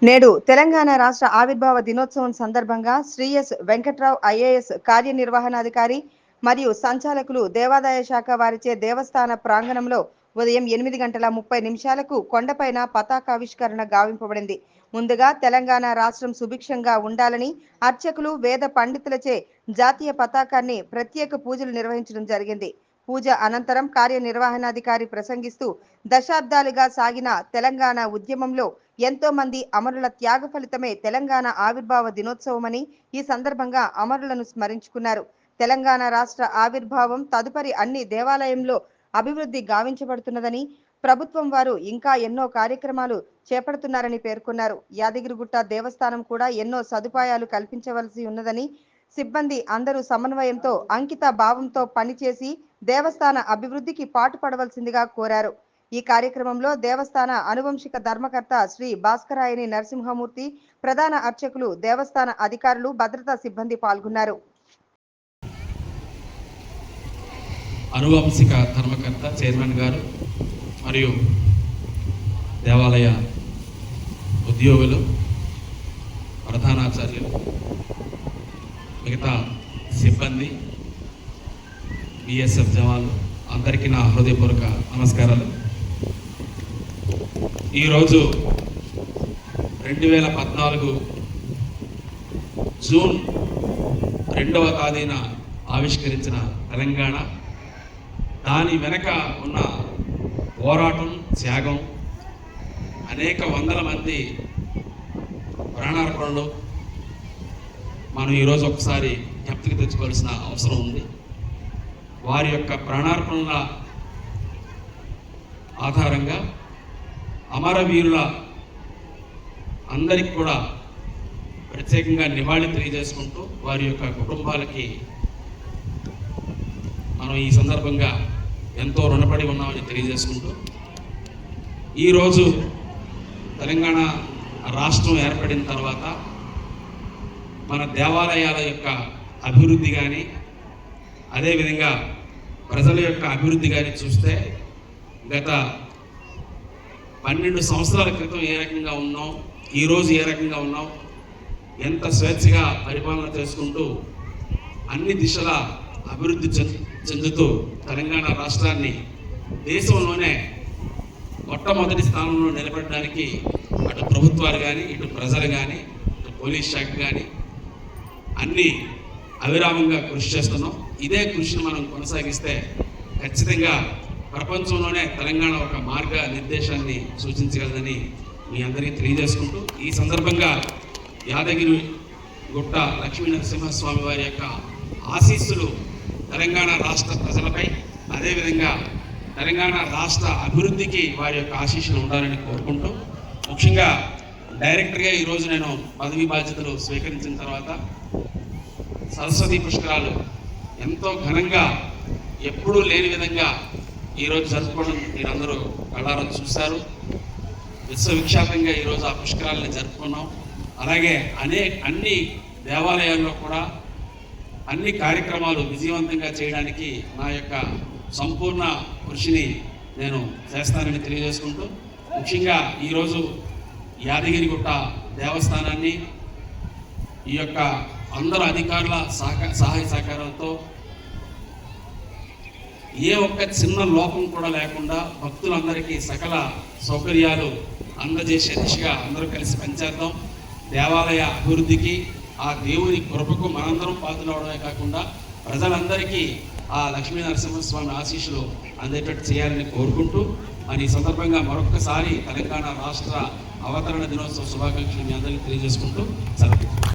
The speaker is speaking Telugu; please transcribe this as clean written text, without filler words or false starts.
నేడు తెలంగాణ రాష్ట్ర ఆవిర్భావ దినోత్సవం సందర్భంగా శ్రీ ఎస్ వెంకట్రావు ఐఏఎస్ కార్యనిర్వహణాధికారి మరియు సంచాలకులు దేవాదాయ శాఖ వారిచే దేవస్థాన ప్రాంగణంలో ఉదయం 8:30 కొండపైన పతాకావిష్కరణ గావింపబడింది. ముందుగా తెలంగాణ రాష్ట్రం సుభిక్షంగా ఉండాలని అర్చకులు వేద పండితులచే జాతీయ పతాకాన్ని ప్రత్యేక పూజలు నిర్వహించడం జరిగింది. పూజ అనంతరం కార్యనిర్వహణాధికారి ప్రసంగిస్తూ దశాబ్దాలుగా సాగిన తెలంగాణ ఉద్యమంలో ఎంతో మంది అమరుల త్యాగ ఫలితమే తెలంగాణ ఆవిర్భావ దినోత్సవమని ఈ సందర్భంగా అమరులను స్మరించుకున్నారు. తెలంగాణ రాష్ట్ర ఆవిర్భావం తదుపరి అన్ని దేవాలయంలో అభివృద్ధి గావించబడుతున్నదని, ప్రభుత్వం వారు ఇంకా ఎన్నో కార్యక్రమాలు చేపడుతున్నారని పేర్కొన్నారు. యాదగిరిగుట్ట దేవస్థానం కూడా ఎన్నో సదుపాయాలు కల్పించవలసి ఉన్నదని, సిబ్బంది అందరూ సమన్వయంతో అంకిత భావంతో పనిచేసి దేవస్థాన అభివృద్ధికి పాటుపడవలసిందిగా కోరారు. ఈ కార్యక్రమంలో దేవస్థాన అనువంశిక ధర్మకర్త శ్రీ భాస్కరాయని నరసింహమూర్తి, ప్రధాన అర్చకులు, దేవస్థాన అధికారులు, భద్రతా సిబ్బంది పాల్గొన్నారు. అనువంశిక ధర్మకర్త చైర్మన్ గారు మరియు దేవాలయ ఉద్యోగులు, ప్రధానాచార్యులు, మిగతా సిబ్బంది, బిఎస్ఎఫ్ జవాన్లు అందరికీ నా హృదయపూర్వక నమస్కారాలు. ఈరోజు 2014 జూన్ 2వ తేదీన ఆవిష్కరించిన తెలంగాణ, దాని వెనక ఉన్న పోరాటం, త్యాగం, అనేక వందల మంది ప్రాణార్పణలు మనం ఈరోజు ఒకసారి జ్ఞప్తికి తెచ్చుకోవాల్సిన అవసరం ఉంది. వారి యొక్క ప్రాణార్పణల ఆధారంగా అమరవీరుల అందరికి కూడా ప్రత్యేకంగా నివాళి తెలియజేసుకుంటూ వారి యొక్క కుటుంబాలకి మనం ఈ సందర్భంగా ఎంతో రుణపడి ఉన్నామని తెలియజేసుకుంటూ, ఈరోజు తెలంగాణ రాష్ట్రం ఏర్పడిన తర్వాత మన దేవాలయాల యొక్క అభివృద్ధి కానీ, అదేవిధంగా ప్రజల యొక్క అభివృద్ధి కానీ చూస్తే గత 12 సంవత్సరాల క్రితం ఏ రకంగా ఉన్నాం, ఈరోజు ఏ రకంగా ఉన్నాం, ఎంత స్వేచ్ఛగా పరిపాలన చేసుకుంటూ అన్ని దిశల అభివృద్ధి చెందుతూ తెలంగాణ రాష్ట్రాన్ని దేశంలోనే మొట్టమొదటి స్థానంలో నిలబడడానికి అటు ప్రభుత్వాలు కానీ, ఇటు ప్రజలు కానీ, ఇటు పోలీస్ శాఖ కానీ అన్నీ అవిరామంగా కృషి చేస్తున్నాం. ఇదే కృషిని మనం కొనసాగిస్తే ఖచ్చితంగా ప్రపంచంలోనే తెలంగాణ ఒక మార్గ నిర్దేశాన్ని సూచించగలదని మీ అందరికీ తెలియజేసుకుంటూ, ఈ సందర్భంగా యాదగిరి గుట్ట లక్ష్మీ నరసింహస్వామి వారి యొక్క ఆశీస్సులు తెలంగాణ రాష్ట్ర ప్రజలపై, అదేవిధంగా తెలంగాణ రాష్ట్ర అభివృద్ధికి వారి యొక్క ఆశీస్సులు ఉండాలని కోరుకుంటూ, ముఖ్యంగా డైరెక్టర్గా ఈరోజు నేను పదవి బాధ్యతలు స్వీకరించిన తర్వాత సరస్వతి పుష్కరాలు ఎంతో ఘనంగా ఎప్పుడూ లేని విధంగా ఈరోజు జరుపుకోవడం మీరందరూ కళ్ళారా చూశారు. విశ్వవిఖ్యాతంగా ఈరోజు ఆ పుష్కరాలని జరుపుకున్నాం. అలాగే అన్ని దేవాలయాల్లో కూడా అన్ని కార్యక్రమాలు విజయవంతంగా చేయడానికి నా యొక్క సంపూర్ణ కృషిని నేను చేస్తానని తెలియజేసుకుంటూ, ముఖ్యంగా ఈరోజు యాదగిరిగుట్ట దేవస్థానాన్ని ఈ యొక్క అందరు అధికారుల సహాయ సహకారాలతో ఏ ఒక్క చిన్న లోపం కూడా లేకుండా భక్తులందరికీ సకల సౌకర్యాలు అందజేసే దిశగా అందరూ కలిసి పనిచేద్దాం. దేవాలయ అభివృద్ధికి, ఆ దేవుని కృపకు మనందరం పాత్రలవడమే కాకుండా ప్రజలందరికీ ఆ లక్ష్మీ నరసింహస్వామి ఆశీస్సులు అందేటట్టు చేయాలని కోరుకుంటూ, మరి ఈ సందర్భంగా మరొక్కసారి తెలంగాణ రాష్ట్ర అవతరణ దినోత్సవ శుభాకాంక్షలు మీ అందరికీ తెలియజేసుకుంటూ సెలవు.